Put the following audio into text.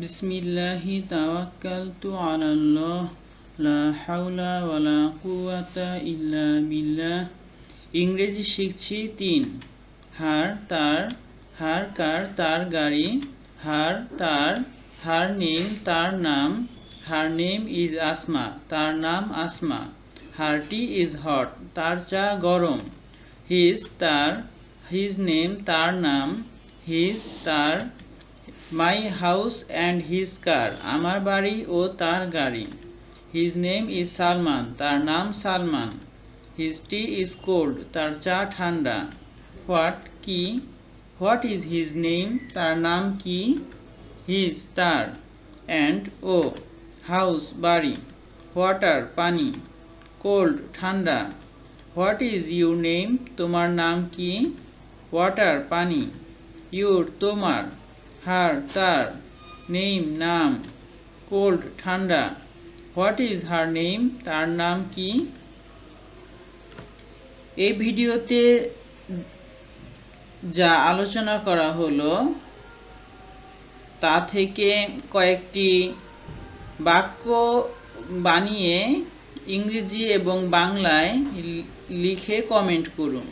বিসমিল্লাহি তাওয়াক্কালতু আলাল্লাহ লা হাওলা ওয়ালা কুওয়াতা ইল্লা বিল্লাহ। ইংরেজি শিখছি 3। হার কার তার গাড়ি। হার নেম তার নাম। হার নেম ইজ আসমা তার নাম আসমা। হার টি ইজ হট তার চা গরম। হিজ নেম তার নাম। তার মাই হাউস অ্যান্ড হিজ কার আমার বাড়ি ও তার গাড়ি। হিজ নেম ইজ সালমান তার নাম Salman. His T is cold তার চা ঠান্ডা। হোয়াট ইজ হিজ নেম তার নাম কি। হিজ তার। অ্যান্ড হাউস বাড়ি। ওয়াটার পানি। কোল্ড ঠান্ডা। হোয়াট ইজ ইউর নেম তোমার নাম কি। ওয়াটার পানি। ইউর তোমার। হার তার। নেম নাম। কোল্ড ঠান্ডা। হোয়াট ইজ হার নেম তার নাম কি। এই ভিডিওতে যা আলোচনা করা হলো তা থেকে কয়েকটি বাক্য বানিয়ে ইংরেজি এবং বাংলায় লিখে কমেন্ট করুন।